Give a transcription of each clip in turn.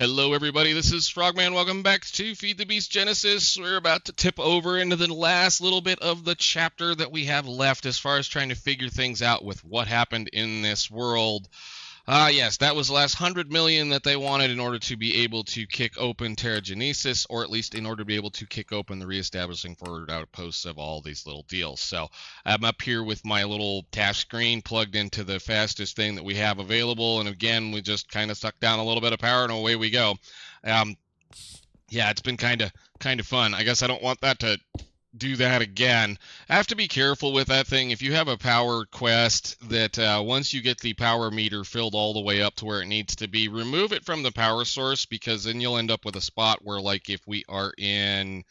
Hello everybody, this is Frogman. Welcome back to Feed the Beast Genesis. We're about to tip over into the last little bit of the chapter that we have left as far as trying to figure things out with what happened in this world. Yes, that was the last 100 million that they wanted in order to be able to kick open Terra, or at least in order to be able to kick open the reestablishing forward outposts of all these little deals. So I'm up here with my little task screen plugged into the fastest thing that we have available, and again, we just kind of suck down a little bit of power, and away we go. Um, yeah, it's been kind of fun. I guess I don't want that to do that again. I have to be careful with that thing. If you have a power quest that once you get the power meter filled all the way up to where it needs to be, remove it from the power source, because then you'll end up with a spot where, like, if we are in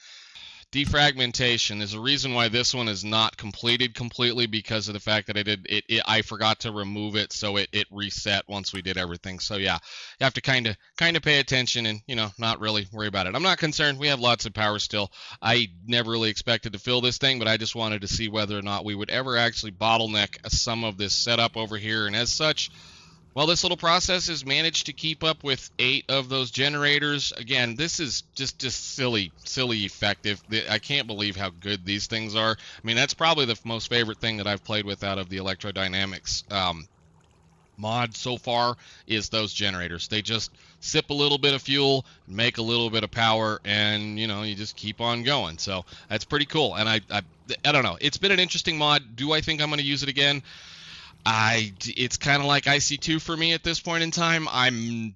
defragmentation, there's a reason why this one is not completed completely, because of the fact that I forgot to remove it, so it reset once we did everything. So yeah, you have to kind of pay attention and not really worry about it. I'm not concerned. We have lots of power still. I never really expected to fill this thing, but I just wanted to see whether or not we would ever actually bottleneck some of this setup over here, and as such, well, this little process has managed to keep up with 8 of those generators. Again, this is just silly effective. I can't believe how good these things are. I mean, that's probably the most favorite thing that I've played with out of the electrodynamics mod so far is those generators. They just sip a little bit of fuel, make a little bit of power, and you just keep on going. So that's pretty cool. And I don't know. It's been an interesting mod. Do I think I'm going to use it again? It's kind of like IC2 for me at this point in time. I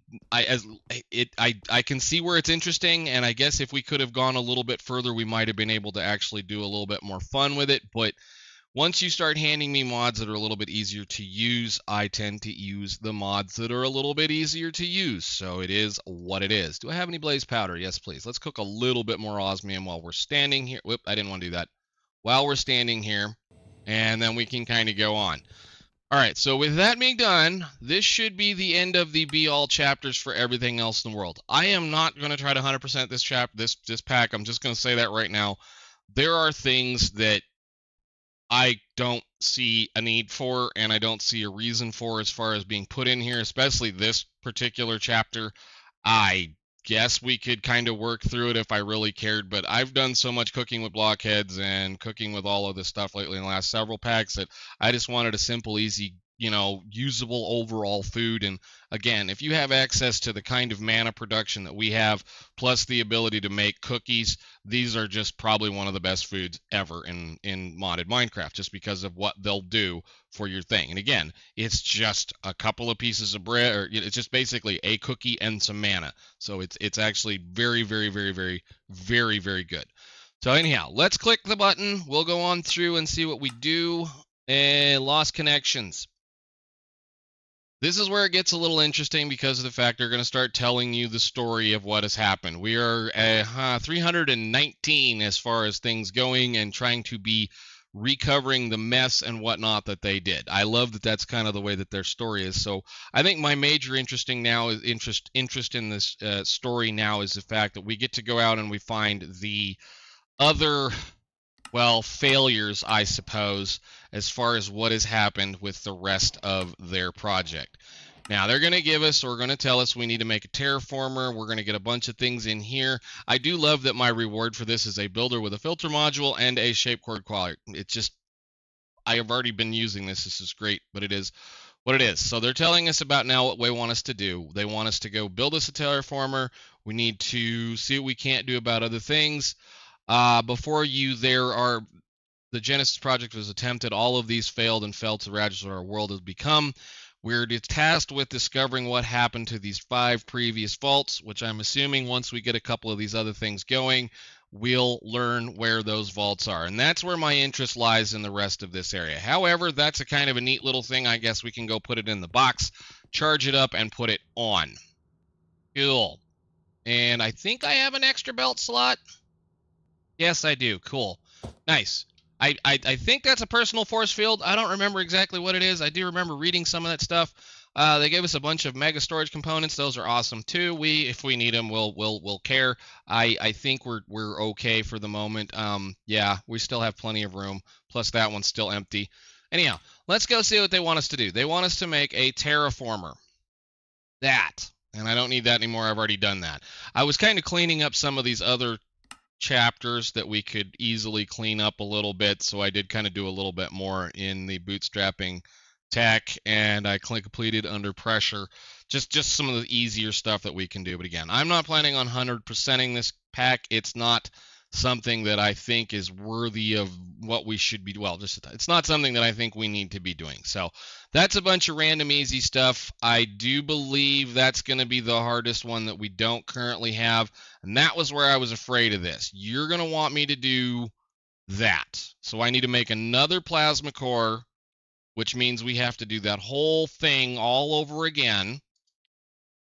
can see where it's interesting, and I guess if we could have gone a little bit further, we might have been able to actually do a little bit more fun with it. But once you start handing me mods that are a little bit easier to use, I tend to use the mods that are a little bit easier to use. So it is what it is. Do I have any blaze powder? Yes, please. Let's cook a little bit more osmium while we're standing here. Whoop, I didn't want to do that. While we're standing here, and then we can kind of go on. All right, so with that being done, this should be the end of the be-all chapters for everything else in the world. I am not going to try to 100% this pack. I'm just going to say that right now. There are things that I don't see a need for, and I don't see a reason for as far as being put in here, especially this particular chapter. I guess we could kind of work through it if I really cared, but I've done so much cooking with blockheads and cooking with all of this stuff lately in the last several packs that I just wanted a simple, easy, usable overall food. And again, if you have access to the kind of mana production that we have, plus the ability to make cookies, these are just probably one of the best foods ever in modded Minecraft, just because of what they'll do for your thing. And again, it's just a couple of pieces of bread, or it's just basically a cookie and some mana. So it's actually very, very, very, very, very, very good. So anyhow, let's click the button. We'll go on through and see what we do. Lost connections. This is where it gets a little interesting because of the fact they're going to start telling you the story of what has happened. We are 319 as far as things going, and trying to be recovering the mess and whatnot that they did. I love that that's kind of the way that their story is. So I think my major interest in this story now is the fact that we get to go out and we find the other, well, failures, I suppose, as far as what has happened with the rest of their project. Now, they're going to give us, or going to tell us, we need to make a terraformer. We're going to get a bunch of things in here. I do love that my reward for this is a builder with a filter module and a shape cord quality. It's just, I have already been using this. This is great, but it is what it is. So they're telling us about now what they want us to do. They want us to go build us a terraformer. We need to see what we can't do about other things. Before you, the Genesis project was attempted. All of these failed and fell to the ravages of our world has become. We're tasked with discovering what happened to these 5 previous vaults, which I'm assuming once we get a couple of these other things going, we'll learn where those vaults are. And that's where my interest lies in the rest of this area. However, that's a kind of a neat little thing. I guess we can go put it in the box, charge it up, and put it on. Cool. And I think I have an extra belt slot. Yes, I do. Cool. Nice. I think that's a personal force field. I don't remember exactly what it is. I do remember reading some of that stuff. They gave us a bunch of mega storage components. Those are awesome too. If we need them, we'll care. I think we're okay for the moment. Yeah, we still have plenty of room. Plus that one's still empty. Anyhow, let's go see what they want us to do. They want us to make a terraformer. That. And I don't need that anymore. I've already done that. I was kind of cleaning up some of these other chapters that we could easily clean up a little bit, so I did kind of do a little bit more in the bootstrapping tech, and I completed under pressure, just some of the easier stuff that we can do. But again, I'm not planning on 100%ing this pack. It's not something that I think is worthy of what we should be, well, just it's not something that I think we need to be doing. So that's a bunch of random easy stuff. I do believe that's going to be the hardest one that we don't currently have, and that was where I was afraid of this. You're going to want me to do that. So I need to make another plasma core, which means we have to do that whole thing all over again.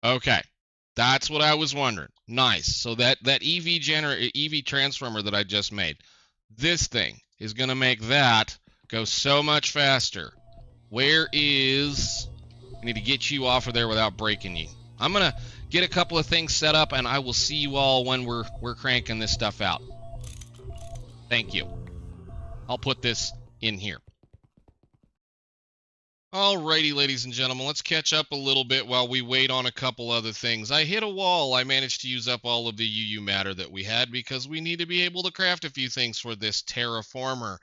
Okay. That's what I was wondering. Nice. So that EV transformer that I just made, this thing is going to make that go so much faster. Where is... I need to get you off of there without breaking you. I'm going to get a couple of things set up, and I will see you all when we're cranking this stuff out. Thank you. I'll put this in here. Alrighty, ladies and gentlemen, let's catch up a little bit while we wait on a couple other things. I hit a wall. I managed to use up all of the UU matter that we had because we need to be able to craft a few things for this Terraformer,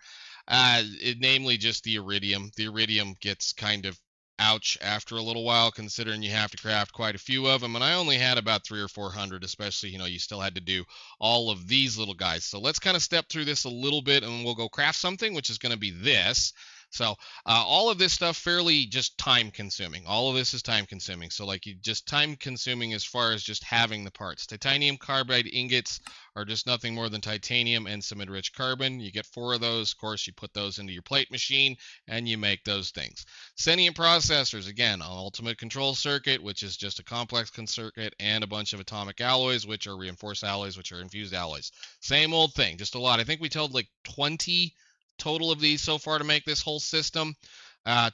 namely just the Iridium. The Iridium gets kind of ouch after a little while, considering you have to craft quite a few of them, and I only had about 300 or 400, especially, you still had to do all of these little guys. So let's kind of step through this a little bit, and we'll go craft something, which is going to be this. So all of this stuff fairly just time consuming. All of this is time consuming. So like just time consuming as far as just having the parts. Titanium carbide ingots are just nothing more than titanium and some enriched carbon. You get 4 of those. Of course, you put those into your plate machine and you make those things. Sentient processors, again, an ultimate control circuit, which is just a complex circuit, and a bunch of atomic alloys, which are reinforced alloys, which are infused alloys. Same old thing, just a lot. I think we told like 20 total of these so far to make this whole system.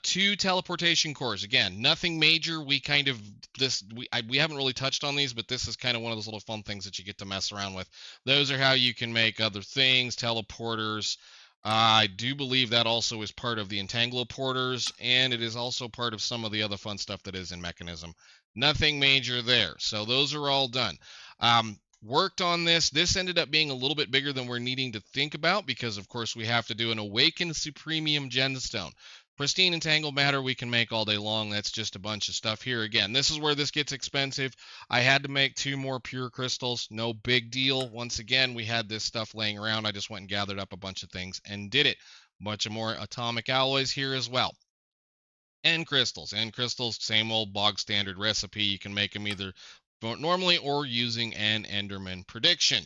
2 teleportation cores. Again, nothing major. We haven't really touched on these, but this is kind of one of those little fun things that you get to mess around with. Those are how you can make other things, teleporters. I do believe that also is part of the entangloporters, and it is also part of some of the other fun stuff that is in mechanism. Nothing major there. So those are all done. Worked on this. This ended up being a little bit bigger than we're needing to think about because, of course, we have to do an awakened supremium gemstone. Pristine entangled matter we can make all day long. That's just a bunch of stuff here. Again, this is where this gets expensive. I had to make 2 more pure crystals. No big deal. Once again, we had this stuff laying around. I just went and gathered up a bunch of things and did it. A bunch of more atomic alloys here as well. And crystals. And crystals, same old bog standard recipe. You can make them either normally or using an Enderman prediction.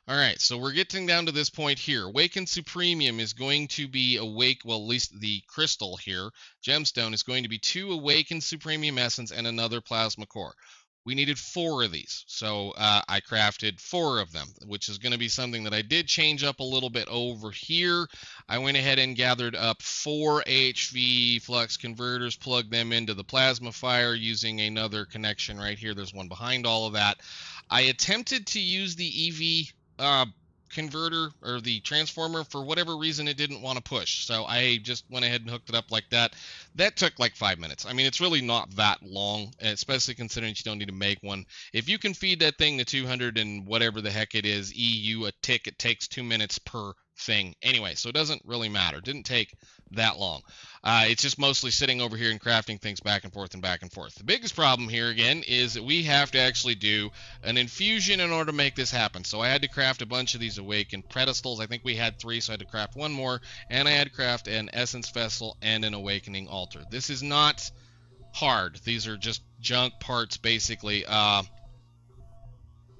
All right, so we're getting down to this point here. Awakened Supremium is going to be well, at least the crystal here, gemstone, is going to be 2 Awakened Supremium Essence and another Plasma Core. We needed 4 of these, so I crafted 4 of them, which is going to be something that I did change up a little bit over here. I went ahead and gathered up 4 HV flux converters, plugged them into the plasma fire using another connection right here. There's one behind all of that. I attempted to use the EV converter or the transformer. For whatever reason, it didn't want to push, so I just went ahead and hooked it up like that. That took like 5 minutes. I mean, it's really not that long, especially considering you don't need to make one. If you can feed that thing to 200 and whatever the heck it is EU a tick, it takes 2 minutes per thing anyway, so it doesn't really matter. It didn't take that long. It's just mostly sitting over here and crafting things back and forth and back and forth. The biggest problem here again is that we have to actually do an infusion in order to make this happen. So I had to craft a bunch of these awakened pedestals. I think we had 3, so I had to craft 1 more, and I had to craft an essence vessel and an awakening altar. This is not hard. These are just junk parts basically. Well,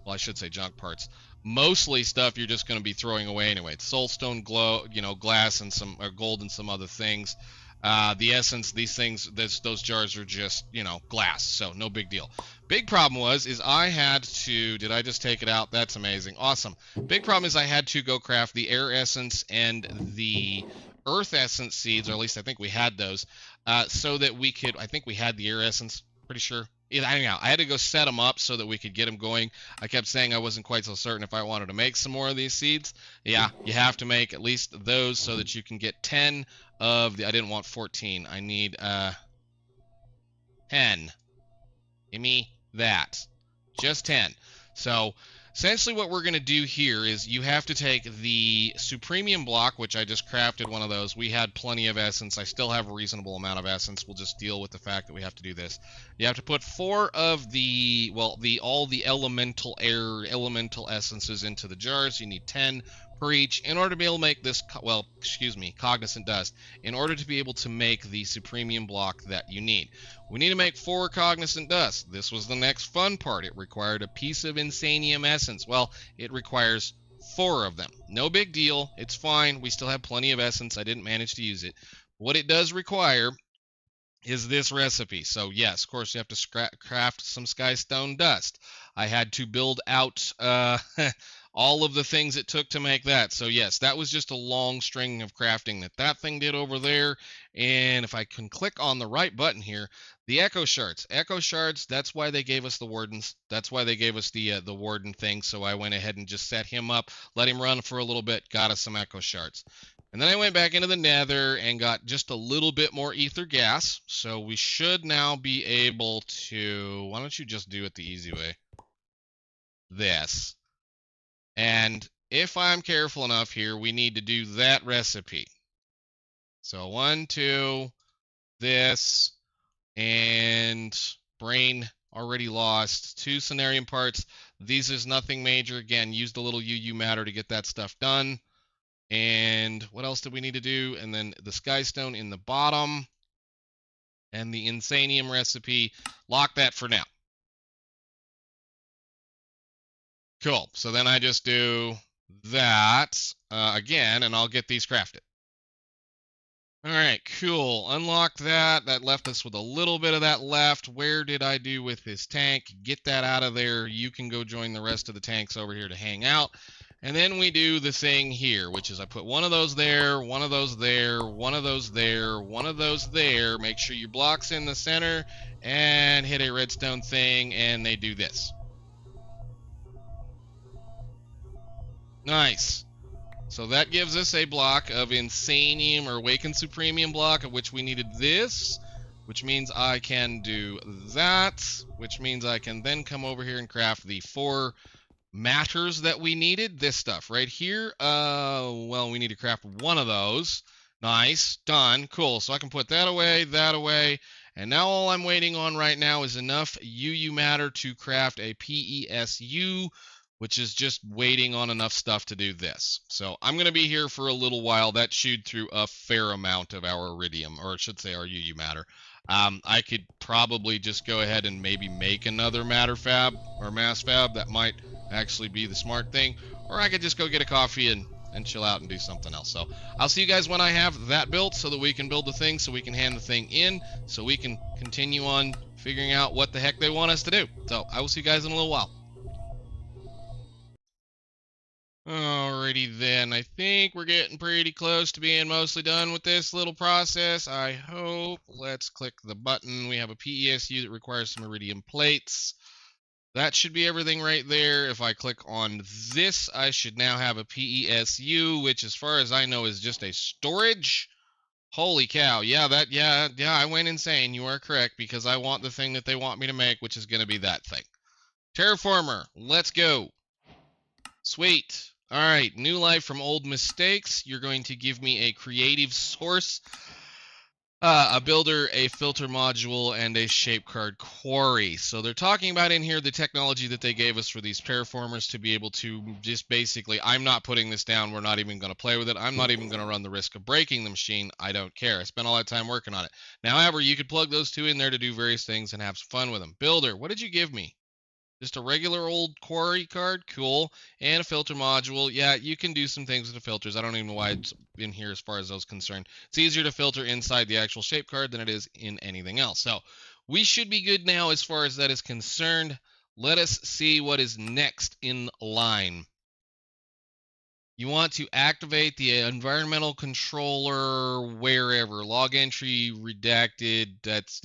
I should say junk parts. Mostly stuff you're just going to be throwing away anyway. It's soulstone, glass, and some gold and some other things. The essence, these things, those jars are just, glass, so no big deal. Big problem is I had to, did I just take it out? That's amazing. Awesome. Big problem is I had to go craft the air essence and the earth essence seeds, or at least I think we had those, so that we could, I think we had the air essence, pretty sure. Anyhow, I had to go set them up so that we could get them going. I kept saying I wasn't quite so certain if I wanted to make some more of these seeds. Yeah, you have to make at least those so that you can get 10 of the... I didn't want 14. I need 10. Gimme that. Just 10. So essentially what we're going to do here is you have to take the supremium block, which I just crafted one of those. We had plenty of essence. I still have a reasonable amount of essence. We'll just deal with the fact that we have to do this. You have to put 4 of the, well, all the elemental air, elemental essences into the jars. You need 10 per each in order to be able to make this, well, excuse me, cognizant dust, in order to be able to make the supremium block that you need. We need to make 4 cognizant dust. This was the next fun part. It required a piece of insanium essence. Well, it requires 4 of them. No big deal. It's fine. We still have plenty of essence. I didn't manage to use it. What it does require is this recipe. So yes, of course, you have to craft some skystone dust. I had to build out all of the things it took to make that. So yes, that was just a long string of crafting that thing did over there. And if I can click on the right button here, the echo shards. Echo shards, that's why they gave us the wardens. That's why they gave us the warden thing. So I went ahead and just set him up, let him run for a little bit, got us some echo shards. And then I went back into the nether and got just a little bit more ether gas. So we should now be able to, why don't you just do it the easy way? This. And if I'm careful enough here, we need to do that recipe. So 1, 2, this, and brain already lost. 2 cenarium parts. These is nothing major. Again, use the little UU matter to get that stuff done. And what else did we need to do? And then the skystone in the bottom and the insanium recipe. Lock that for now. Cool. So then I just do that again, and I'll get these crafted. All right, cool. Unlocked that. That left us with a little bit of that left. Where did I do with his tank? Get that out of there. You can go join the rest of the tanks over here to hang out. And then we do the thing here, which is I put one of those there, one of those there, one of those there, one of those there. Make sure your block's in the center and hit a redstone thing, and they do this. Nice. So that gives us a block of insanium or awakened supremium block, of which we needed this, which means I can do that, which means I can then come over here and craft the 4 matters that we needed. This stuff right here. Well, we need to craft one of those. Nice. Done. Cool. So I can put that away, and now all I'm waiting on right now is enough UU matter to craft a PESU, which is just waiting on enough stuff to do this. So I'm going to be here for a little while. That chewed through a fair amount of our iridium, or I should say our UU matter. I could probably just go ahead and maybe make another matter fab or mass fab. That might actually be the smart thing. Or I could just go get a coffee and chill out and do something else. So I'll see you guys when I have that built so that we can build the thing, so we can hand the thing in, so we can continue on figuring out what the heck they want us to do. So I will see you guys in a little while. Alrighty then, I think we're getting pretty close to being mostly done with this little process, I hope. Let's click the button. We have a PESU that requires some iridium plates. That should be everything right there. If I click on this, I should now have a PESU, which as far as I know is just a storage. Holy cow. Yeah, I went insane. You are correct, because I want the thing that they want me to make, which is going to be that thing. Terraformer, let's go. Sweet. All right, new life from old mistakes. You're going to give me a creative source, a builder, a filter module, and a shape card quarry. So they're talking about in here the technology that they gave us for these terraformers to be able to just basically, I'm not putting this down. We're not even going to play with it. I'm not even going to run the risk of breaking the machine. I don't care. I spent all that time working on it. Now, however, you could plug those 2 in there to do various things and have some fun with them. Builder, what did you give me? Just a regular old quarry card, cool, and a filter module. Yeah, you can do some things with the filters. I don't even know why it's in here as far as those concerned. It's easier to filter inside the actual shape card than it is in anything else. So we should be good now as far as that is concerned. Let us see what is next in line. You want to activate the environmental controller wherever. Log entry redacted. That's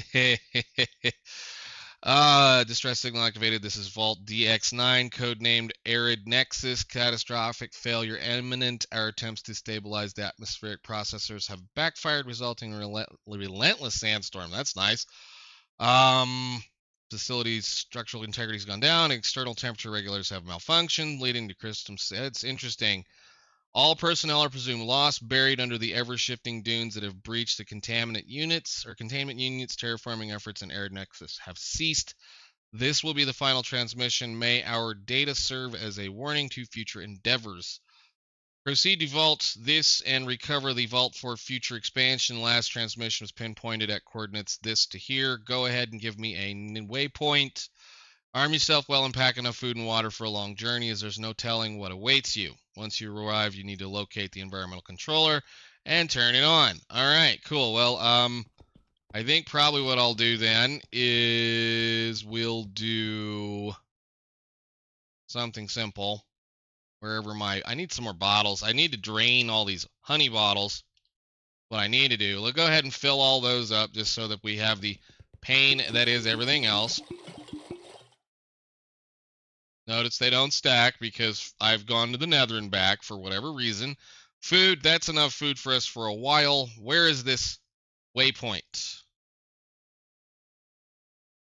distress signal activated. This is Vault DX9, codenamed Arid Nexus. Catastrophic failure imminent. Our attempts to stabilize the atmospheric processors have backfired, resulting in relentless sandstorm. That's nice. Facilities' structural integrity has gone down. External temperature regulators have malfunctioned, leading to crystal. It's interesting. All personnel are presumed lost, buried under the ever-shifting dunes that have breached the containment units. Terraforming efforts in Arid Nexus have ceased. This will be the final transmission. May our data serve as a warning to future endeavors. Proceed to vault this and recover the vault for future expansion. Last transmission was pinpointed at coordinates this to here. Go ahead and give me a waypoint. Arm yourself well and pack enough food and water for a long journey, as there's no telling what awaits you. Once you arrive, you need to locate the environmental controller and turn it on. All right, cool. Well, I think probably what I'll do then is we'll do something simple. Wherever I need some more bottles. I need to drain all these honey bottles. What I need to do, let's go ahead and fill all those up just so that we have the pain that is everything else. Notice they don't stack because I've gone to the nether and back for whatever reason. Food, that's enough food for us for a while. Where is this waypoint?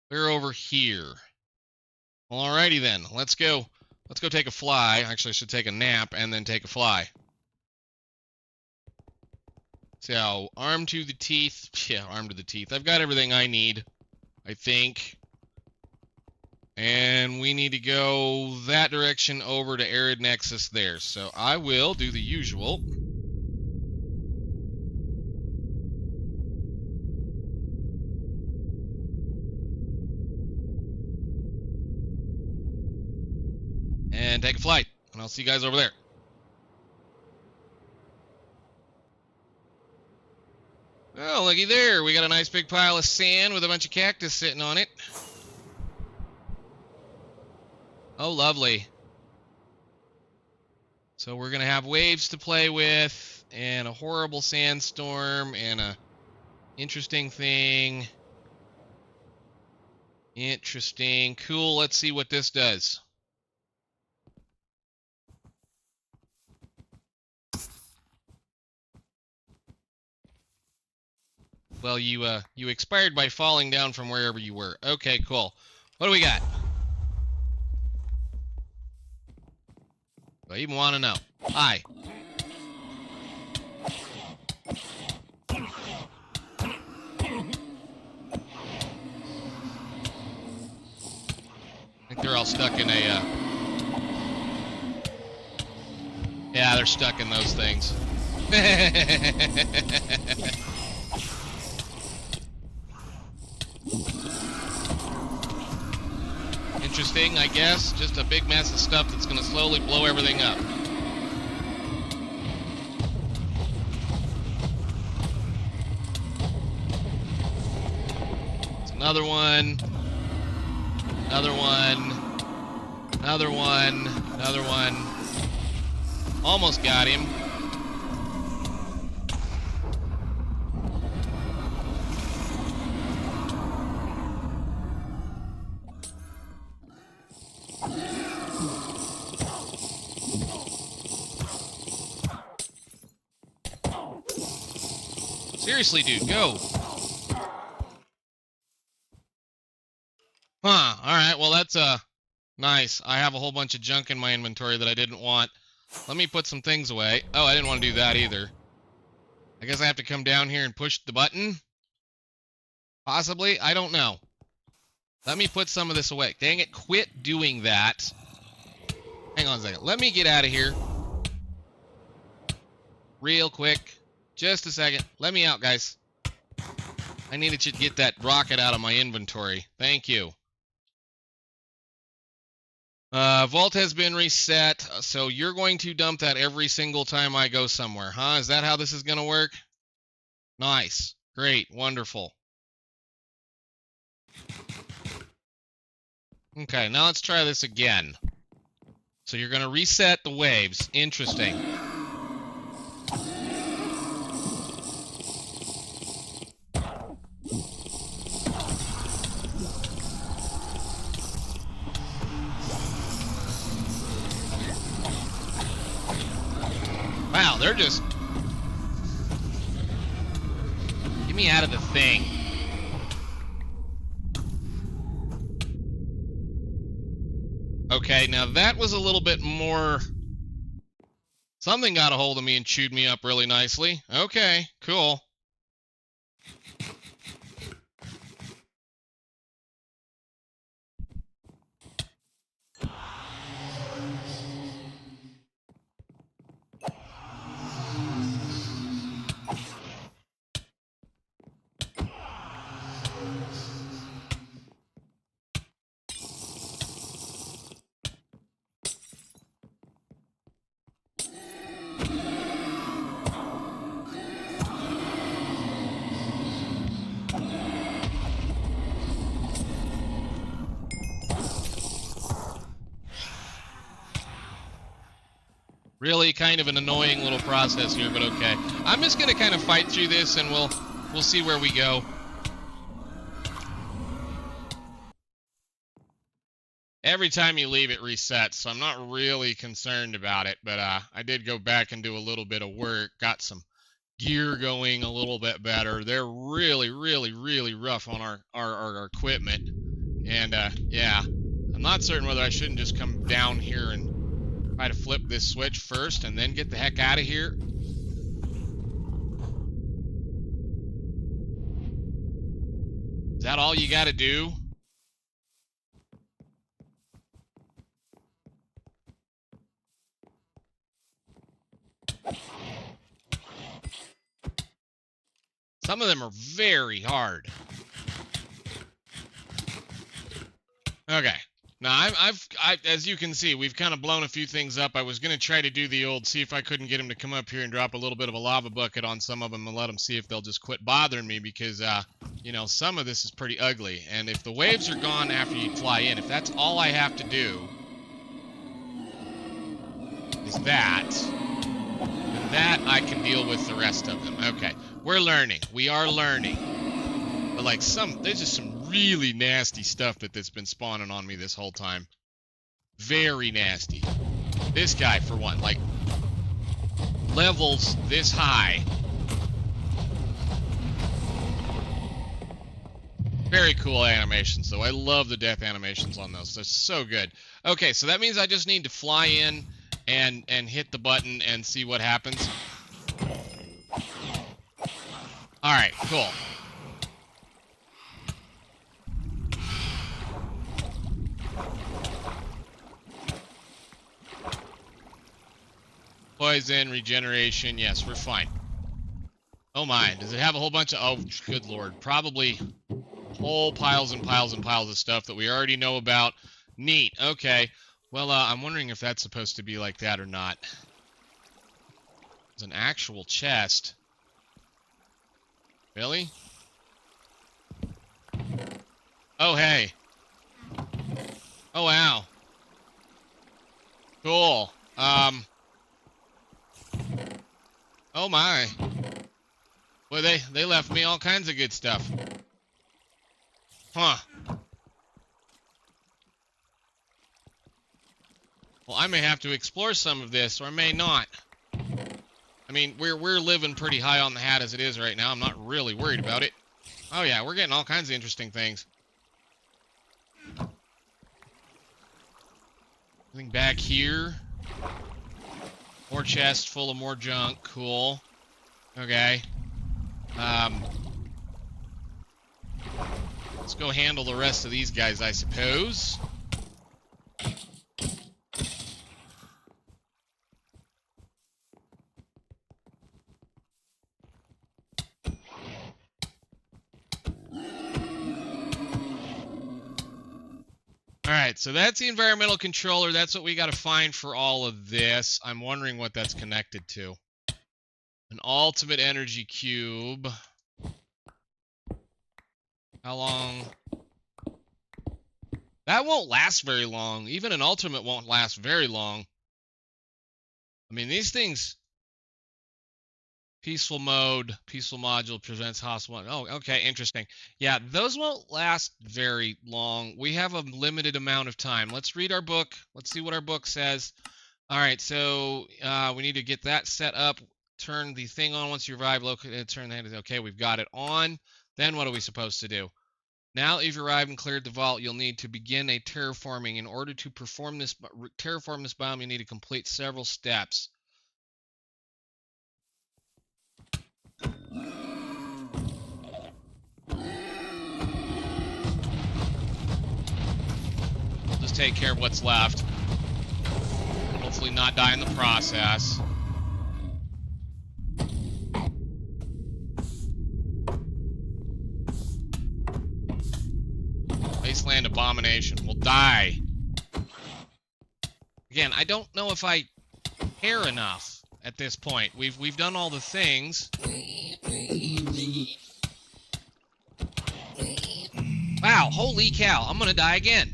We're over here. Well, alrighty then, let's go. Let's go take a fly. Actually, I should take a nap and then take a fly. So, armed to the teeth. Yeah, armed to the teeth. I've got everything I need, I think. And we need to go that direction over to Arid Nexus there. So, I will do the usual. And take a flight, and I'll see you guys over there. Oh, looky there. We got a nice big pile of sand with a bunch of cactus sitting on it. Oh, lovely. So we're going to have waves to play with, and a horrible sandstorm, and a interesting thing. Interesting. Cool. Let's see what this does. Well, you expired by falling down from wherever you were. Okay, cool. What do we got? Do I even want to know? Hi. I think they're all stuck in a, Yeah, they're stuck in those things. Interesting, I guess. Just a big mess of stuff that's going to slowly blow everything up. It's another one. Another one. Another one. Another one. Almost got him. Seriously, dude, go. Huh, alright, well that's, nice. I have a whole bunch of junk in my inventory that I didn't want. Let me put some things away. Oh, I didn't want to do that either. I guess I have to come down here and push the button? Possibly? I don't know. Let me put some of this away. Dang it, quit doing that. Hang on a second. Let me get out of here. Real quick. Just a second. Let me out, guys. I needed to get that rocket out of my inventory. Thank you. Vault has been reset, so you're going to dump that every single time I go somewhere, huh? Is that how this is going to work? Nice. Great. Wonderful. Okay, now let's try this again. So you're going to reset the waves. Interesting. Wow, they're just... Get me out of the thing. Okay, now that was a little bit more... Something got a hold of me and chewed me up really nicely. Okay, cool. Really kind of an annoying little process here, but okay. I'm just gonna kind of fight through this and we'll see where we go. Every time you leave, it resets, so I'm not really concerned about it, but I did go back and do a little bit of work, got some gear going a little bit better. They're really, really, really rough on our equipment, and yeah, I'm not certain whether I shouldn't just come down here and try to flip this switch first and then get the heck out of here. Is that all you gotta do? Some of them are very hard. Okay. Now, as you can see, we've kind of blown a few things up. I was going to try to do the old, see if I couldn't get him to come up here and drop a little bit of a lava bucket on some of them and let them see if they'll just quit bothering me because, you know, some of this is pretty ugly. And if the waves are gone after you fly in, if that's all I have to do is that, then that I can deal with the rest of them. Okay. We're learning. We are learning. But, like, there's just some really nasty stuff that's been spawning on me this whole time. Very nasty. This guy, for one, like, levels this high. Very cool animations, though. I love the death animations on those. They're so good. Okay, so that means I just need to fly in and hit the button and see what happens. All right, cool. Poison, regeneration, yes, we're fine. Oh my, does it have a whole bunch of... Oh, good lord. Probably whole piles and piles and piles of stuff that we already know about. Neat, okay. Well, I'm wondering if that's supposed to be like that or not. It's an actual chest. Really? Oh, hey. Oh, wow. Cool. Oh my. Boy, they left me all kinds of good stuff. Huh. Well, I may have to explore some of this, or I may not. I mean, we're living pretty high on the hat as it is right now. I'm not really worried about it. Oh yeah, we're getting all kinds of interesting things. Something back here. More chest full of more junk. Cool. Okay. Let's go handle the rest of these guys, I suppose. Alright, so that's the environmental controller. That's what we got to find for all of this. I'm wondering what that's connected to. An ultimate energy cube. How long? That won't last very long. Even an ultimate won't last very long. I mean, these things... Peaceful mode, peaceful module prevents hostile... Oh, okay, interesting. Yeah, those won't last very long. We have a limited amount of time. Let's read our book. Let's see what our book says. All right, so we need to get that set up. Turn the thing on once you arrive. Locate, turn the... Okay, we've got it on. Then what are we supposed to do? Now that you've arrived and cleared the vault, you'll need to begin a terraforming. In order to terraform this biome, you need to complete several steps. We'll just take care of what's left. Hopefully not die in the process. Wasteland abomination will die. Again, I don't know if I care enough at this point. We've done all the things. Wow, holy cow, I'm gonna die again.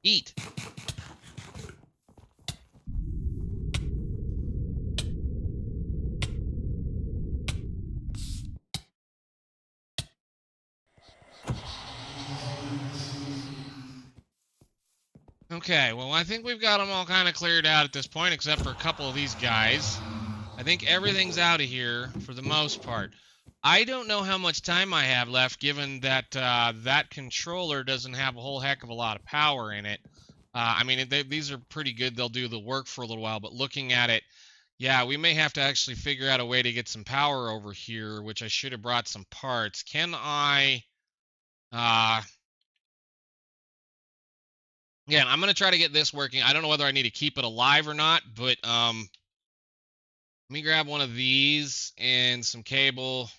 Eat. Okay, well, I think we've got them all kind of cleared out at this point, except for a couple of these guys. I think everything's out of here for the most part. I don't know how much time I have left, given that that controller doesn't have a whole heck of a lot of power in it. I mean, these are pretty good. They'll do the work for a little while, but looking at it, yeah, we may have to actually figure out a way to get some power over here, which I should have brought some parts. Can I... Yeah, I'm going to try to get this working. I don't know whether I need to keep it alive or not, but let me grab one of these and some cable.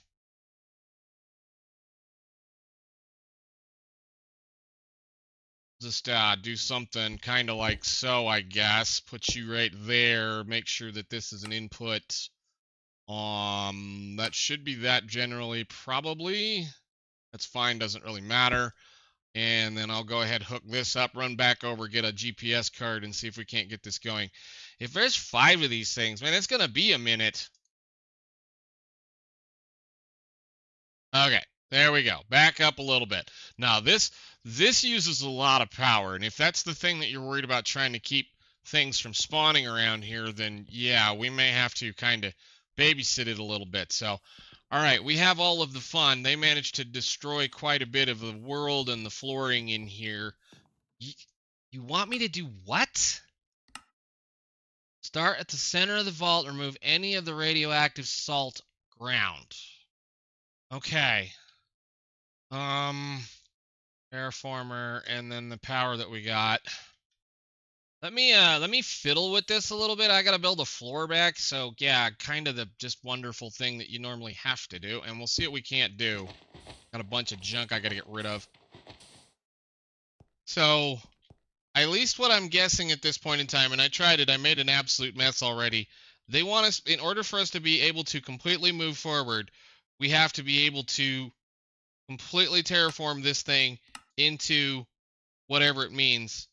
Just do something kind of like so, I guess. Put you right there. Make sure that this is an input. That should be that generally, probably. That's fine, doesn't really matter. And then I'll go ahead, hook this up, run back over, get a GPS card, and see if we can't get this going. If there's 5 of these things, man, it's going to be a minute. Okay, there we go. Back up a little bit. Now, this uses a lot of power, and if that's the thing that you're worried about trying to keep things from spawning around here, then yeah, we may have to kind of babysit it a little bit. So, all right, we have all of the fun. They managed to destroy quite a bit of the world and the flooring in here. You want me to do what? Start at the center of the vault. Remove any of the radioactive salt ground. Okay. Terraformer, and then the power that we got. Let me fiddle with this a little bit. I gotta build a floor back, so yeah, kind of the just wonderful thing that you normally have to do, and we'll see what we can't do. Got a bunch of junk I gotta get rid of. So, at least what I'm guessing at this point in time, and I tried it, I made an absolute mess already. They want us, in order for us to be able to completely move forward, we have to be able to completely terraform this thing into whatever it means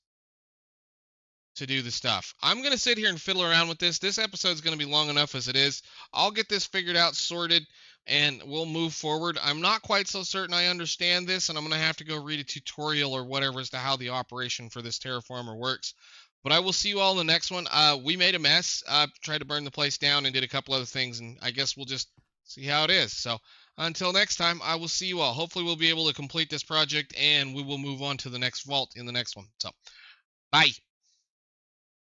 to do the stuff. I'm going to sit here and fiddle around with this. This episode is going to be long enough as it is. I'll get this figured out, sorted, and we'll move forward. I'm not quite so certain I understand this, and I'm going to have to go read a tutorial or whatever as to how the operation for this terraformer works. But I will see you all in the next one. We made a mess, tried to burn the place down and did a couple other things, and I guess we'll just see how it is. So until next time, I will see you all. Hopefully we'll be able to complete this project, and we will move on to the next vault in the next one. So, bye.